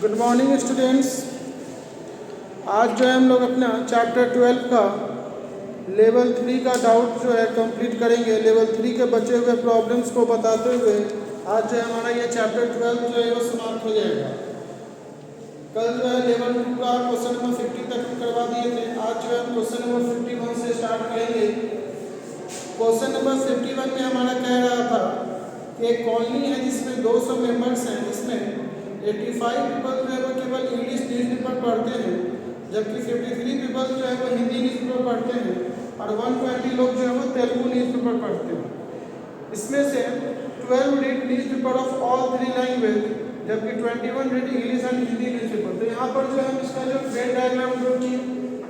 Good morning students. आज जो है हम लोग अपना चैप्टर 12 का लेवल 3 का डाउट जो है कंप्लीट करेंगे। लेवल 3 के बचे हुए प्रॉब्लम्स को बताते हुए आज जो है हमारा ये चैप्टर 12 जो है वो समाप्त हो जाएगा। कल जो है लेवल 2 का क्वेश्चन नंबर 50 तक करवा दिए थे। आज जो है हम क्वेश्चन नंबर 51 से स्टार्ट करेंगे। क्वेश्चन नंबर 51 में हमारा कह रहा था कि एक कॉलोनी है जिसमें 200 मेंबर्स हैं, जिसमें 85 पीपल जो है वो केवल इंग्लिश न्यूज़पेपर पढ़ते हैं, जबकि 53 पीपल जो है वो हिंदी न्यूज़पेपर पढ़ते हैं और 120 लोग जो है वो तेलुगु न्यूज़पेपर पढ़ते हैं। इसमें से 12 read newspaper of all 3 language, जबकि 21 read English and Hindi newspaper. तो यहाँ पर जो है हम इसका जो वेन डायग्राम जो कि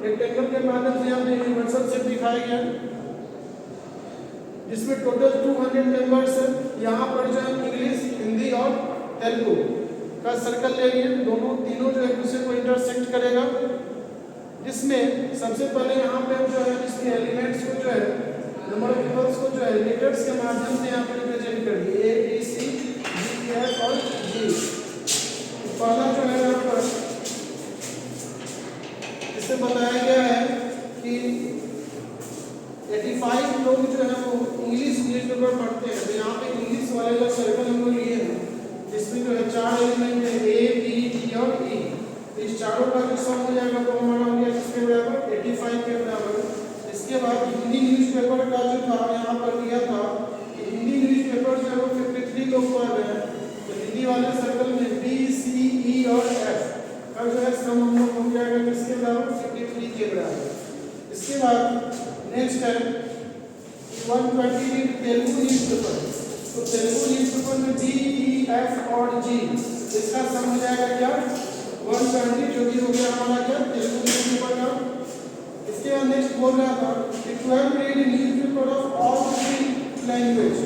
रेक्टेंगल के माध्यम से हमने यूनिवर्सल से दिखाया गया, जिसमें टोटल 200 मेंबर्स है। यहाँ पर जो है इंग्लिश, हिंदी और तेलुगु का सर्कल ले लिए, तीनों जो एक दूसरे को इंटरसेक्ट करेगा, जिसमें सबसे पहले यहाँ पे जो है इसके एलिमेंट्स को जो है नंबर ऑफ पीपल्स को जो है लेटर्स के माध्यम से यहाँ पर रिप्रेजेंट कर दिए, A, B, C, D, E, F और G। पहला जो है यहाँ पर इससे बताया गया है कि 85 लोग जो है वो इंग्लिश न्यूज़पेपर पढ़ते हैं। तो यहाँ पे इंग्लिश वाले जो सर्कल हम लोग लिए हैं, इसमें जो है 4 एलिमेंट है A, B, D और E। तो इस चारों का जो सम हो जाएगा तो हमारा हो गया किसके बराबर, 85 के बराबर। इसके बाद हिंदी न्यूज़पेपर का जो था यहाँ पर दिया था कि हिंदी न्यूज़पेपर जो है वो 53 लोग पढ़ रहे हैं। तो हिंदी वाले सर्कल में B, C, E और F का जो है सम हम लोग हो जाएगा किसके बराबर, 53 के बराबर। इसके बाद नेक्स्ट है 120 तेलुगु न्यूज़पेपर। तो तेलुगु न्यूज़पेपर में D, E, F और G, इसका सम हो जाएगा क्या, 120, जो कि हो गया हमारा क्या, तेलुगु न्यूज़पेपर का। इसके बाद नेक्स्ट बोल रहा था कि 12 read newspaper of all 3 language.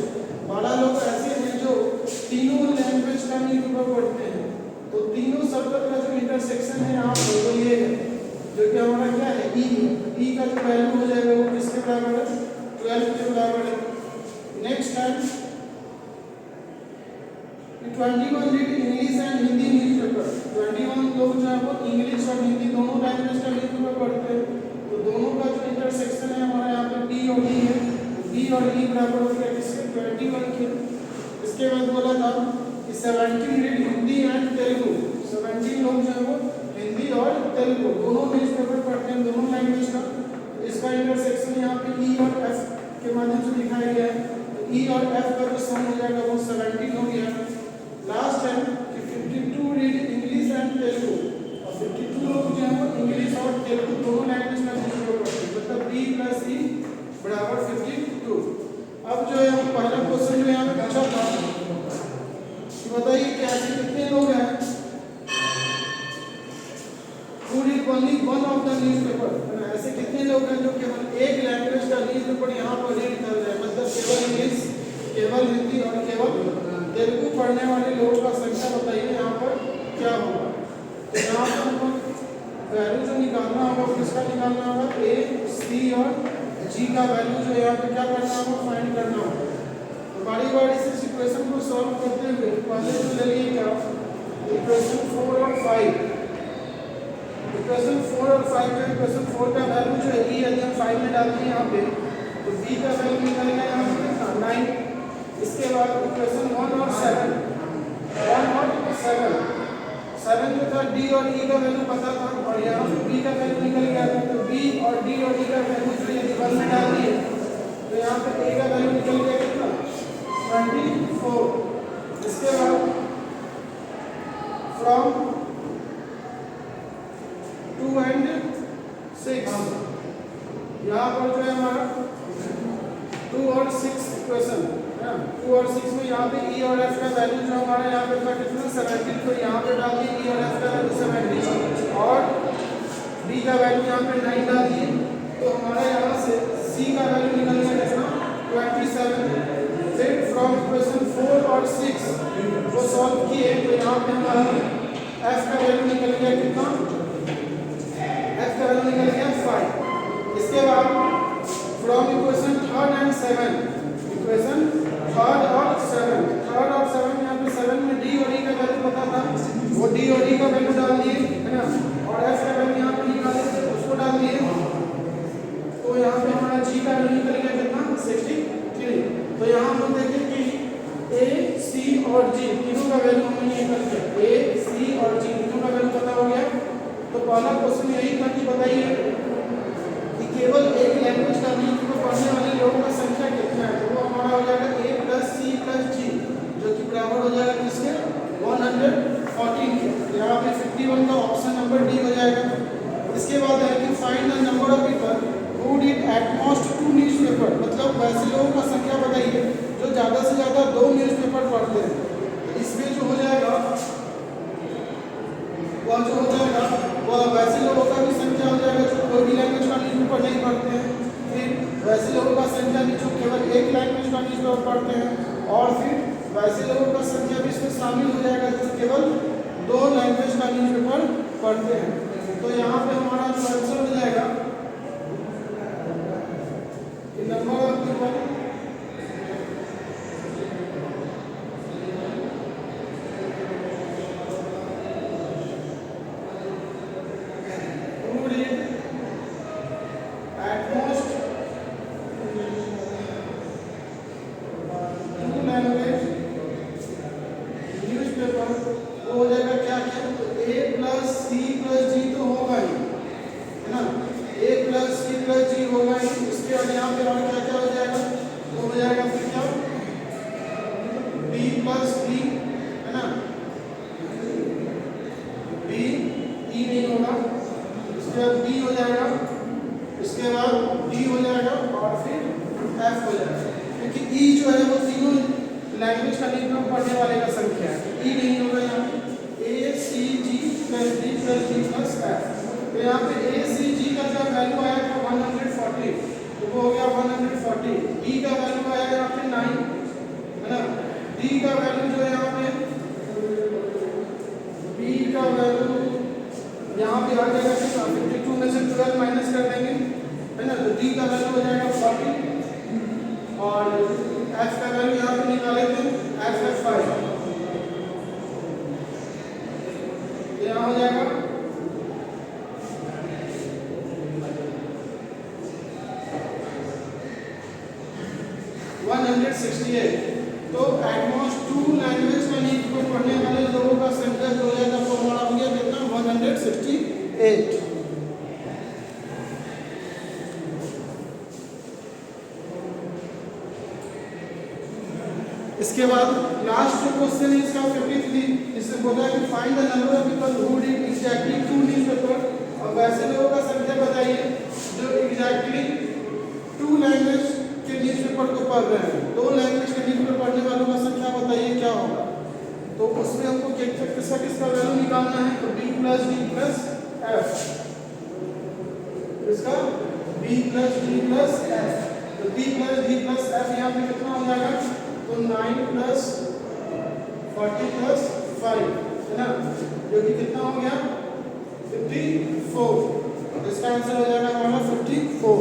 12 लोग ऐसे हैं जो तीनों लैंग्वेज का न्यूज़पेपर पढ़ते हैं। तो तीनों सर्कल का जो इंटरसेक्शन है यहाँ पर वो ये है, जो कि हमारा क्या है, E का जो वैल्यू हो जाएगा वो किसके बराबर है, 12 के बराबर है। नेक्स्ट है 21 read English and Hindi newspaper. 21 लोग जो है वो इंग्लिश और हिंदी दोनों लैंग्वेज का न्यूज़पेपर पढ़ते हैं। तो दोनों का जो इंटरसेक्शन है हमारे यहाँ पे B और E है। B और E बराबर हो गया किसके, 21 के। इसके बाद बोला था कि 17 रीड हिंदी एंड तेलुगु। 17 लोग जो है वो हिंदी और तेलुगु दोनों न्यूज़पेपर पढ़ते हैं, दोनों लैंग्वेज का। तो इसका इंटरसेक्शन यहाँ पे E और F के माध्यम से दिखाया गया है। तो E और F का जो सम हो जाएगा वो 17 हो गया। लास्ट है कि 52 रीड इंग्लिश एंड तेलुगु। और 52 लोग जो है वो इंग्लिश और तेलुगु दोनों लैंग्वेज का न्यूज़पेपर पढ़ते हैं, मतलब B + E बराबर 52। अब जो है हम पहला क्वेश्चन जो यहाँ पे पूछा था कि बताइए कि ऐसे कितने लोग हैं who read only one of the newspaper। ऐसे कितने लोग हैं जो केवल एक लैंग्वेज का न्यूज़पेपर यहाँ पर रीड कर रहे हैं, मतलब केवल इंग्लिश, केवल हिंदी और केवल तेलुगु पढ़ने वाले लोगों का संख्या बताइए यहाँ पर क्या होगा। तो यहाँ पर हमको वैल्यू जो निकालना होगा किसका निकालना होगा, A, C और G का वैल्यू जो यहाँ पे क्या करना होगा, फाइंड करना होगा। तो बारी बारी से इस इक्वेशन को सॉल्व करते हुए पहले जो ले लिए क्या, इक्वेशन 4 और 5। इक्वेशन 4 और 5 में इक्वेशन 4 का वैल्यू जो है E यदि हम 5 में डालते हैं यहाँ पे, तो B का वैल्यू निकलेगा यहाँ पे 9। इसके बाद इक्वेशन 1 और 7 जो था D और E का वैल्यू पता था और यहाँ पे B का वैल्यू निकल गया था। तो B और D और E का वैल्यू जो यदि 1 में डाल दिए तो यहाँ पे A का वैल्यू निकल गया कितना, 24। इसके बाद फ्रॉम 2 and 6 यहाँ पर जो है हमारा 2 और 6 इक्वेशन, 2 और 6 में यहाँ पे E और F का वैल्यू जो हमारा यहाँ पे था कितना, 17। तो यहाँ पे डाल दिए E और F का वैल्यू 17 और B का वैल्यू यहाँ पे 9 डाल दिए। तो हमारा यहाँ से C का वैल्यू निकल गया कितना, 27। फिर फ्रॉम इक्वेशन 4 और 6 वो सॉल्व किए तो यहाँ पे हमारा F का वैल्यू निकल गया कितना, F का वैल्यू निकल गया 5। इसके बाद फ्रॉम इक्वेशन 3 and 7, इक्वेशन 3 और 7 यहाँ पे 7 में D और E का वैल्यू पता था, वो D और E का वैल्यू वैसे लोगों का संख्या बताइए जो ज़्यादा से ज़्यादा 2 न्यूज़पेपर पढ़ते हैं। तो इसमें जो हो जाएगा वह वैसे लोगों का भी संख्या हो जाएगा जो कोई भी लैंग्वेज का न्यूज़पेपर नहीं पढ़ते हैं। फिर वैसे लोगों का संख्या भी जो केवल एक लैंग्वेज का न्यूज़पेपर पढ़ते हैं, और फिर वैसे लोगों का संख्या भी इसमें शामिल हो जाएगा जो केवल 2 लैंग्वेज का न्यूज़पेपर पढ़ते हैं। तो यहाँ पे हमारा जो आंसर हो जाएगा नंबर ऑफ पीपल तो एटमॉस्ट 2 लैंग्वेज का नीड को पढ़ने वाले लोगों का संख्या जो है तो हमारा हो गया कितना 168। इसके बाद लास्ट जो क्वेश्चन है इसका 53, इससे बोला है कि find the number of people who read exactly 2 newspaper. और वैसे लोगों का संख्या बताइए जो एग्जैक्टली 2 लैंग्वेज के न्यूज़पेपर को पढ़ रहे हैं। 2 लैंग्वेज के न्यूज़पेपर पढ़ने वालों का संख्या बताइए क्या होगा। तो उसमें हमको किसका वैल्यू निकालना है, तो b plus d plus f, इसका b plus d plus f। तो b plus d plus f यहाँ पे कितना हो जाएगा, तो 9 प्लस 40 प्लस 5 है ना, जो कि कितना हो गया 54। तो इसका आंसर हो जाएगा हमारा 54।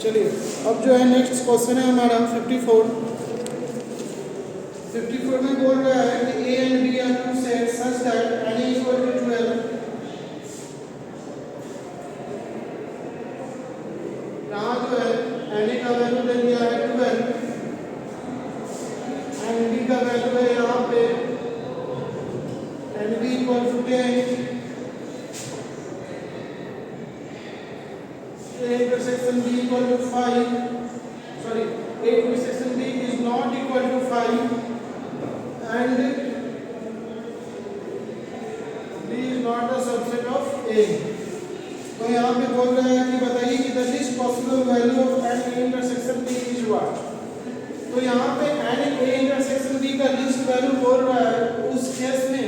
चलिए अब जो है नेक्स्ट क्वेश्चन है हमारा 54 में बोल रहा है कि a and b are two sets such that n is equal to 12। यहाँ जो है n का वैल्यू दे दिया है 12 एंड b का वैल्यू है यहाँ पे n b equal to 10। intersection b equal to 5, sorry, a intersection b is not equal to 5 and b A. तो यहाँ पे बोल रहा है कि बताइए कि the least possible value of n A intersection B is what. तो यहाँ पे एन ए इंटरसेक्शन बी का लीस्ट वैल्यू बोल रहा है, उस केस में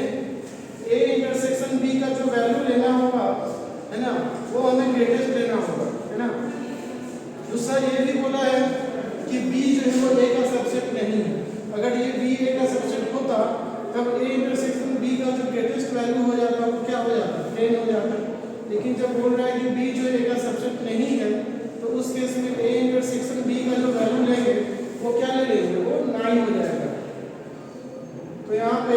ए इंटरसेक्शन बी का जो वैल्यू लेना होगा है ना, वो हमें ग्रेटेस्ट लेना होगा, है ना। दूसरा ये भी बोला है कि बी जो है वो ए का सबसेट नहीं है। अगर ये बी ए का सबसेट होता तब ए इंटरसेक्शन बी का जो ग्रेटेस्ट वैल्यू हो जाता वो क्या हो जाता, 10 हो जाता। लेकिन जब बोल रहा है कि बी जो ए का सबसेट नहीं है तो उस केस में ए इंटरसेक्शन बी का जो वैल्यू लेंगे वो क्या ले लेंगे, वो 9 हो जाएगा। तो यहाँ पे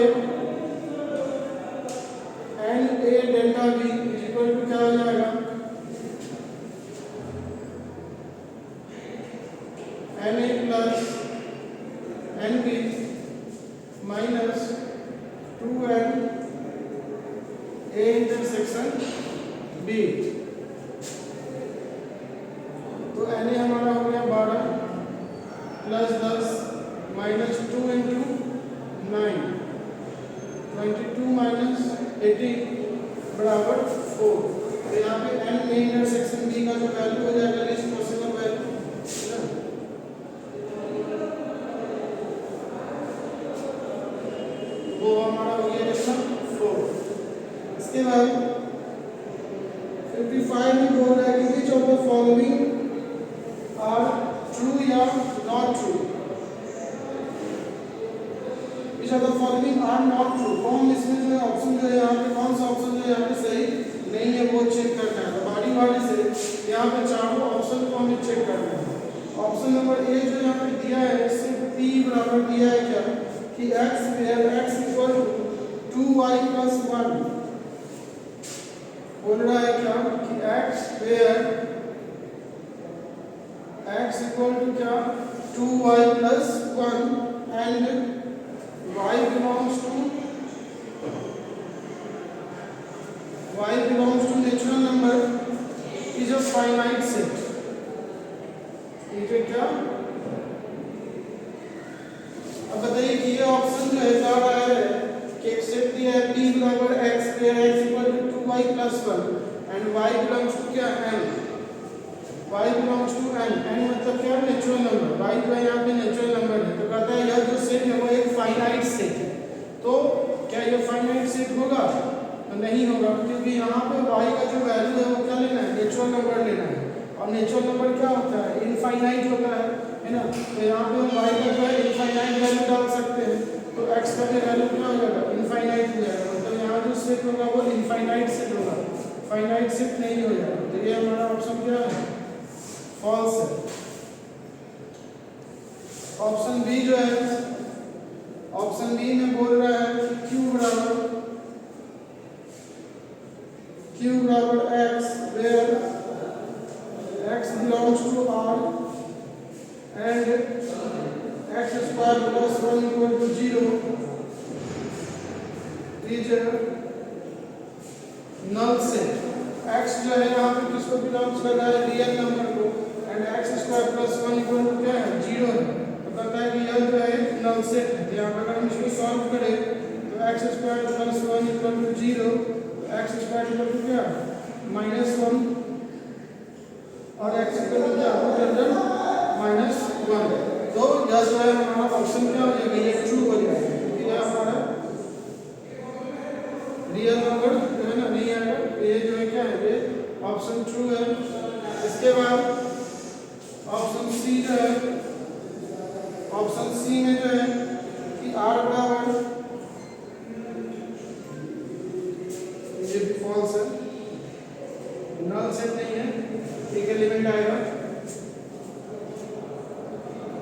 n A delta B equal to क्या हो जाएगा, n A plus n B minus 2n A intersection B. तो एन ए हमारा हो गया 12 प्लस 10 माइनस 2 इंटू 9, 22 माइनस 18 बराबर 4। तो यहाँ पे एन ए इंटरसेक्शन बी का जो वैल्यू हो जाएगा लीस्ट पॉसिबल वैल्यू, वो हमारा हो गया कितना, 4। इसके बाद 55 में बोल रहा है कि which of the following are true या not true. Which of the following are not true, कौन इसमें जो है ऑप्शन जो है यहाँ पे, कौन सा ऑप्शन जो है यहाँ पे सही नहीं है वो चेक करना है। तो बारी बारी से यहाँ पे चारों ऑप्शन को हमें चेक करना है। ऑप्शन नंबर ए जो यहाँ पे दिया है सिर्फ p बराबर दिया है क्या कि x x equal to 2y plus 1। बोल रहा है क्या कि x where x equal to क्या 2y plus 1 and y belongs to natural number is a finite set. ठीक है क्या, अब बताइए कि ये ऑप्शन जो है क्या रहा है कि एक सेट दिया है p बराबर x where x equal to 2y plus 1 and y belongs to क्या n, y belongs to n, n मतलब क्या नेचुरल नंबर, y जो है यहाँ पे नेचुरल नंबर है। तो कहता है यह जो सेट है वो एक फाइनाइट सेट है। तो क्या ये फाइनाइट सेट होगा, तो नहीं होगा, क्योंकि यहाँ पे y का जो वैल्यू है वो क्या लेना है, नेचुरल नंबर लेना है। और नेचुरल नंबर क्या होता है, इनफाइनाइट होता है ना। तो यहाँ पे हम y का जो है इनफाइनाइट वैल्यू डाल सकते हैं, तो x का भी वैल्यू क्या हो जाएगा, इनफाइनाइट हो जाएगा। मतलब यहाँ जो सेट होगा वो इनफाइनाइट सेट होगा, फाइनाइट सेट नहीं हो जाएगा। तो ये हमारा ऑप्शन क्या है, फॉल्स है। ऑप्शन बी जो है, ऑप्शन बी में बोल रहा है q बराबर x where x belongs to R and x square plus 1 equal to 0 is a null set। x जो है यहाँ पे किसको बिलोंग्स कर रहा है, रियल नंबर को, and x square plus 1 equal to क्या है, 0 है। तो कहता है कि यह जो है नल सेट है। यहाँ पर अगर हम इसको सॉल्व करें तो x square plus 1 equal to 0, x square equal to क्या -1 और x इक्वल टू क्या -1। तो यह जो है हमारा ऑप्शन क्या हो जाएगा, ये ट्रू हो जाएगा, क्योंकि यह हमारा रियल नंबर जो है ना नहीं आएगा। ये जो है क्या है, ये ऑप्शन ट्रू है। इसके बाद ऑप्शन सी जो है, ऑप्शन सी में जो है कि r बराबर, ये भी फॉल्स है, नल सेट नहीं है, एक एलिमेंट आएगा।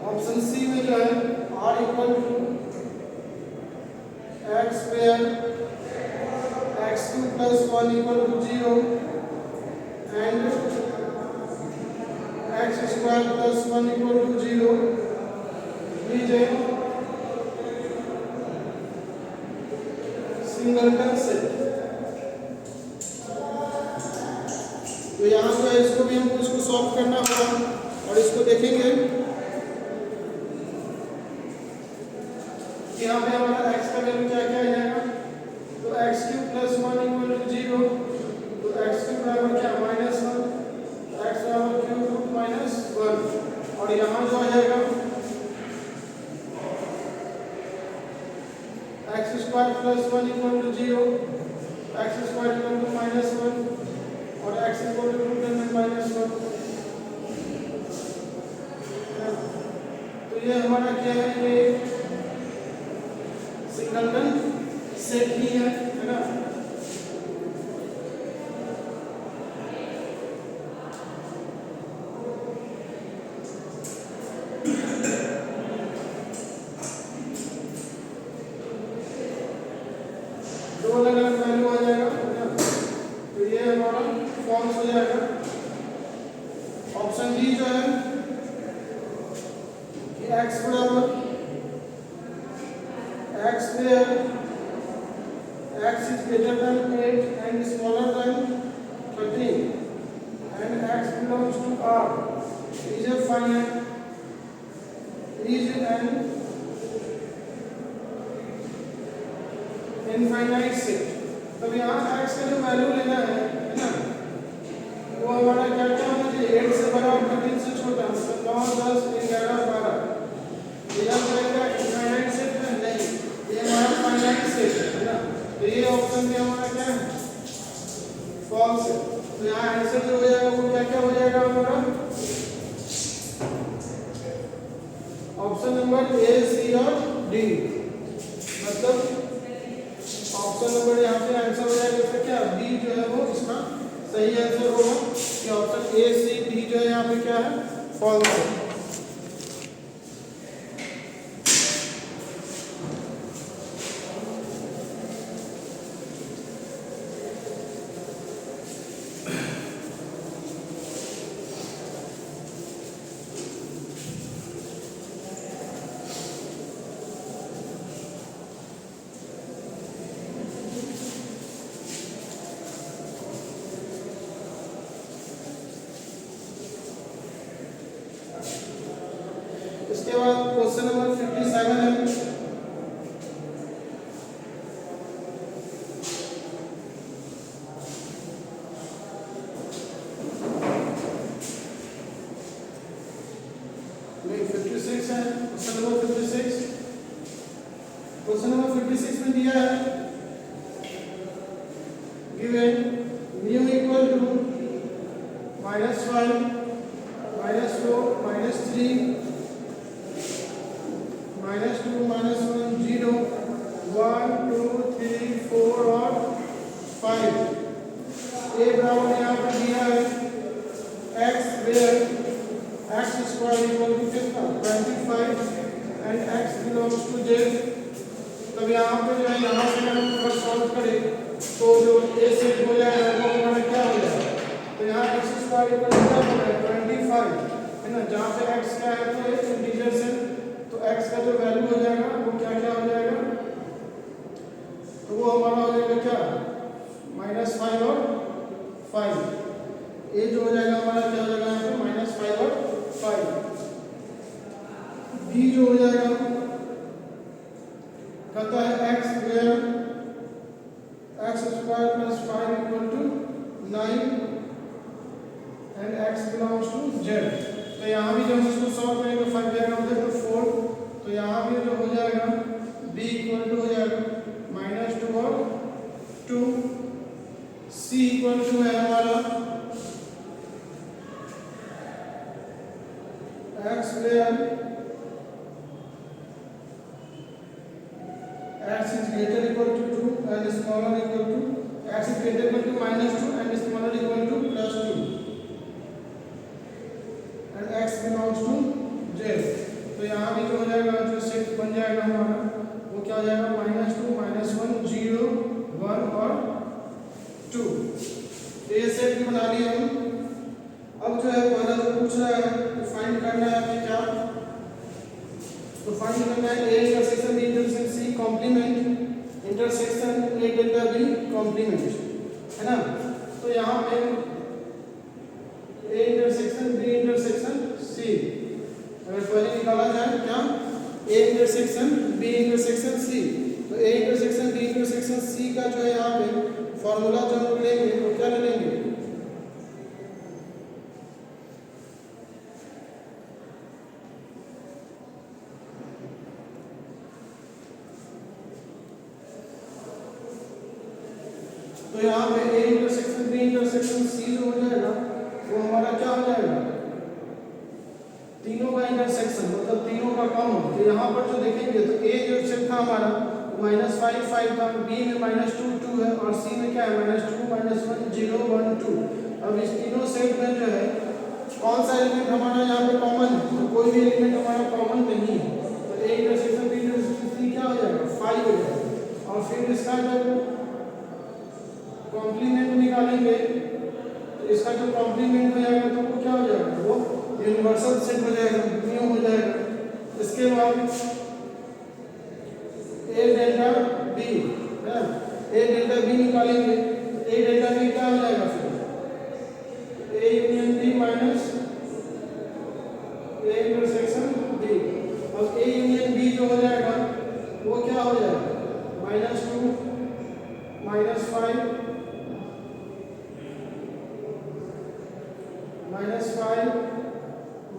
ऑप्शन सी में जो है r equal to x where x2 plus 1 equal to 0 and x square plus 1 equal to 0 is a singleton set. तो यहाँ पे इसको भी हमको इसको सॉल्व करना होगा और इसको देखेंगे कि यहाँ पे हमारा x का वैल्यू क्या क्या आ जाएगा। तो x3 प्लस 1 इक्वल टू 0, तो plus 1 equal to 0, x square equal to -1 और एक्स इक्वल टू -1। तो ये हमारा क्या है, ये सिंगलटन सेट ही है ना। दो अलग अलग वैल्यू आ जाएगा ना, तो ये हमारा फॉल्स हो जाएगा। ऑप्शन डी जो है कि x बराबर x where x is greater than 8 and smaller than 13 and x belongs to R is a finite is an infinite set. तब यहाँ x का जो वैल्यू लेना है ना, वो हमारा क्या क्या होना चाहिए, 8 से बड़ा और 13 से छोटा, मतलब 9, 10, 11, 12। ये याद रहेगा इनफाइनाइट सेट में नहीं, ये हमारा फाइनाइट सेट है ना। तो ये ऑप्शन में हमारा क्या है, फॉल्स है। तो यहाँ आंसर जो हो जाएगा वो क्या क्या हो जाएगा हमारा, ऑप्शन नंबर ए, सी और डी। मतलब ऑप्शन नंबर यहाँ पे आंसर हो जाएगा इसका क्या, बी जो है वो इसका सही आंसर होगा कि ऑप्शन ए, सी, डी जो है यहाँ पे क्या है, फॉल्स है। इसके बाद क्वेश्चन नंबर 57 है। नहीं 56 है, क्वेश्चन नंबर 56। क्वेश्चन नंबर 56 में दिया है गिवन म्यू इक्वल टू -5, -4, -3, -2, -1, 0, 1, 2, 3, 4 और 5। ए बराबर यहाँ पर दिया है x where x square equal to कितना 25 and x belongs to z। तब यहाँ पे जो है, यहाँ से अगर हम थोड़ा सॉल्व करें तो जो ए सेट हो जाएगा वो हमारा क्या हो जाएगा, तो यहाँ x स्क्वायर इक्वल टू क्या हो जाएगा 25 है ना, जहाँ पे x क्या है तो एक इंटीजर है, तो x का जो वैल्यू हो जाएगा वो क्या क्या हो जाएगा, तो वो हमारा हो जाएगा क्या -5 और 5। ए जो हो जाएगा हमारा क्या हो जाएगा यहाँ पे -5 और 5। बी जो हो जाएगा कहता है x where x square plus 5 equal to 9 and x belongs to z। तो यहाँ भी जब इसको सॉल्व करेंगे 5 जाएगा उधर तो 4, तो यहाँ भी जो हो जाएगा b इक्वल टू हो जाएगा -2 और 2। c इक्वल टू है हमारा x where x is greater equal to 2 and smaller equal to x is greater equal to -2 and smaller equal to +2 and x belongs to z। तो यहाँ भी जो हो जाएगा, जो सेट बन जाएगा हमारा वो क्या हो जाएगा -2, -1, 0, 1 और 2। तो ये सेट भी बना लिए हम। अब जो है पहला जो पूछ रहा है तो फाइंड करना है हमें क्या, तो फाइंड करना है A intersection B intersection C complement intersection A delta B complement, है ना। तो यहाँ पे A intersection B intersection C अगर पहले निकाला जाए क्या, A intersection B intersection C, तो A intersection B intersection C का जो है यहाँ पे फॉर्मूला जो हम लेंगे वो क्या ले लेंगे, -5 था, बी में -2 2 है और सी में क्या है -2 -1 0 1 2। अब इस तीनों सेट में जो है कौन सा एलिमेंट हमारा यहाँ पे कॉमन है, तो कोई भी एलिमेंट हमारा कॉमन नहीं है, तो A intersection B intersection C क्या हो जाएगा 5 हो जाएगा। और फिर इसका जब कॉम्प्लीमेंट निकालेंगे तो इसका जो कॉम्प्लीमेंट हो जाएगा तो वो क्या हो जाएगा, वो यूनिवर्सल सेट हो जाएगा, म्यू हो जाएगा। इसके बाद ए डेल्टा बी है, ए डेल्टा बी निकालेंगे तो ए डेल्टा बी क्या हो जाएगा, फिर A union B minus A intersection B. अब ए यूनियन बी जो हो जाएगा वो क्या हो जाएगा -2 -5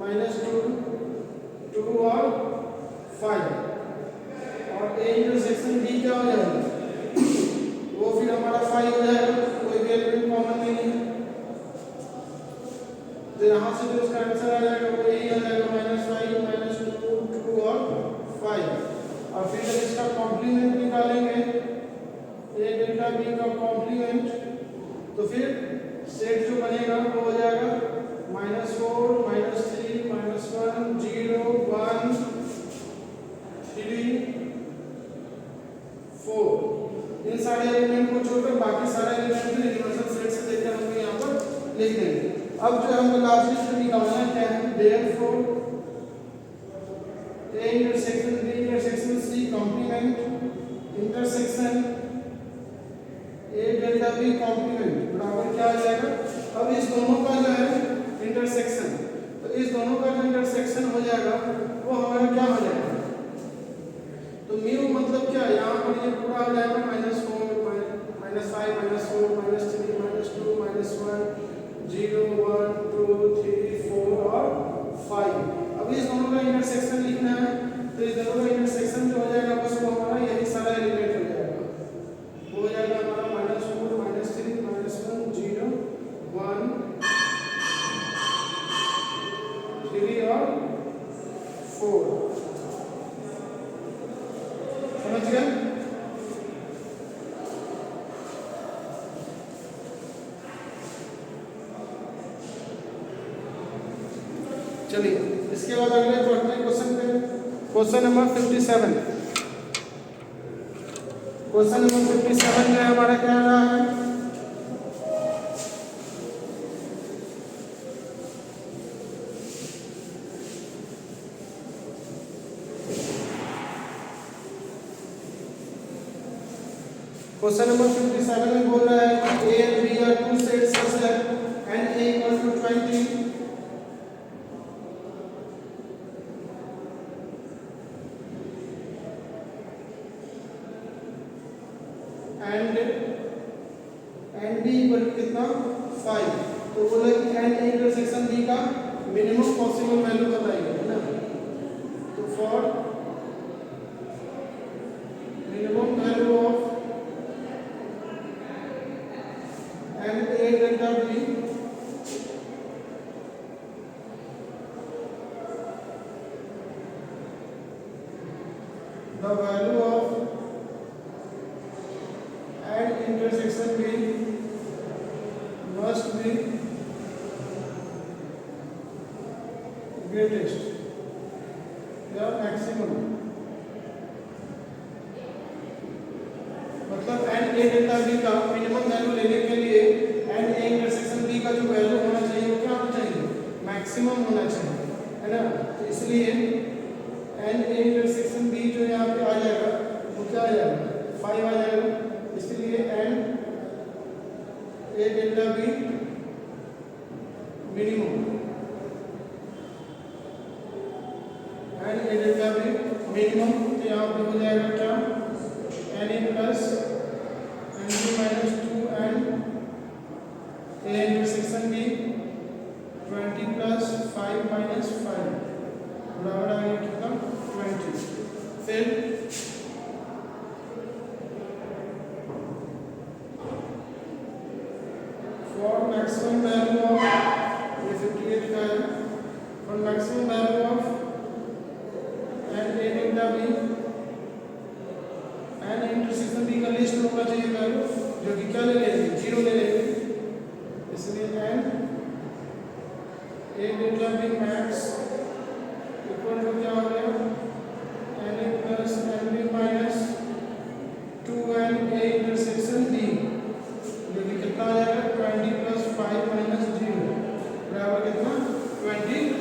-2 2 और 5 और ए इंटरसेक्शन बी क्या हो जाएगा, वो फिर हमारा 5 हो जाएगा, कोई भी एलिमेंट कॉमन नहीं है, तो यहाँ से जो इसका आंसर आ जाएगा वो यही आ जाएगा -5 -2 2 और 5। और फिर जब इसका कॉम्प्लीमेंट निकालेंगे ए डेल्टा बी का कॉम्प्लीमेंट तो फिर सेट जो बनेगा वो हो जाएगा -4 -3 -1 0 1 3 4। इन सारे एलिमेंट को छोड़कर बाकी सारे एलिमेंट को यूनिवर्सल सेट से देखकर हम यहाँ पर लिख देंगे। अब जो हमको लास्ट लिस्ट निकालना है क्या है, therefore A intersection B intersection C complement intersection A delta B complement बराबर क्या आ जाएगा। अब इस दोनों का जो है इंटरसेक्शन, तो इस दोनों का जो इंटरसेक्शन हो जाएगा वो हमारा क्या हो जाएगा, तो म्यू मतलब क्या, यहाँ पर ये पूरा हो जाएगा -4 -5 -4 -3 -2 -1 0 1 2 3 4 और 5। अब इस दोनों का इंटरसेक्शन लिखना है, तो इस दोनों का इंटरसेक्शन जो हो जाएगा बस वो हमारा यही सारा एलिमेंट हो जाएगा, वो हो जाएगा हमारा -4 -3 -1 0 1 3 और 4। समझ गए? चलिए इसके बाद अगले बढ़ते हैं क्वेश्चन पे। Question number 57। क्वेश्चन नंबर 57 जो है हमारा क्या रहा है, क्वेश्चन नंबर 57 में बोल रहा है कि A and B are two sets such that n A equal to 20 n B equal to कितना 5। तो बोला कि एंड ए इंटरसेक्शन बी का मिनिमम पॉसिबल वैल्यू बताइए, है ना। तो for minimum value of n A delta B the value of n intersection B must be greatest या maximum, मतलब एंड ए डेल्टा बी का मिनिमम वैल्यू लेने के लिए एंड ए इंटरसेक्शन बी का जो वैल्यू होना चाहिए वो क्या होना चाहिए, मैक्सिमम होना चाहिए, है ना। तो इसलिए एंड ए इंटरसेक्शन बी जो यहाँ पे आ जाएगा वो क्या आ जाएगा 5 आ जाएगा। इसलिए n A delta B minimum n A delta B minimum, तो यहाँ पे हो जाएगा क्या n A plus n B minus 2 n A intersection B 20 plus 5 minus 5 बराबर आ गया कितना 20। फिर for maximum value of ये 58 का है, for maximum value of and a delta B and intersection b least होना चाहिए वैल्यू, जो कि क्या ले लेंगे, 0 ले लेंगे। इसलिए n a delta b max equal to क्या हो गया, n a plus n b minus 2n a intersection b, जो कि कितना आ जाएगा 20 प्लस 5 माइनस 0 बराबर कितना 25।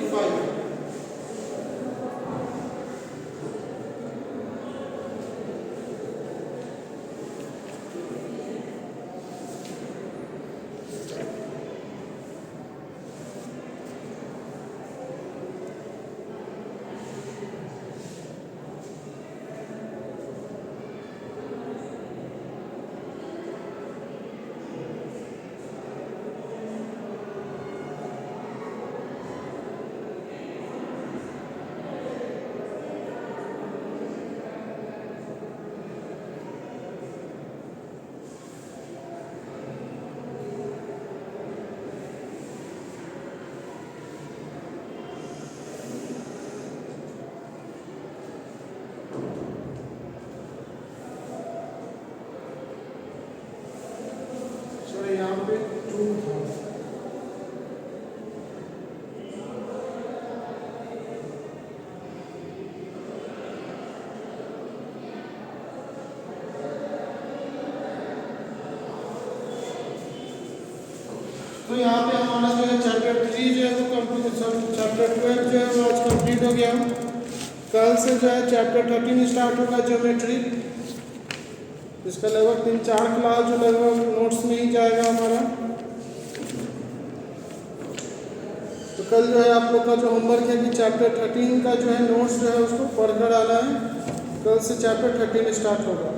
यहाँ पे 2 था। तो यहाँ पे हमारा जो है चैप्टर 3 जो है वो कंप्लीट, चैप्टर 12 जो है वो आज कंप्लीट हो गया। कल से जो है चैप्टर 13 स्टार्ट होगा, ज्योमेट्री। इसका लगभग 3-4 क्लास जो लगभग नोट्स में ही जाएगा हमारा। तो कल जो है आप लोग का जो होमवर्क है कि चैप्टर 13 का जो है नोट्स जो है उसको पढ़कर आना है। कल से चैप्टर 13 स्टार्ट होगा।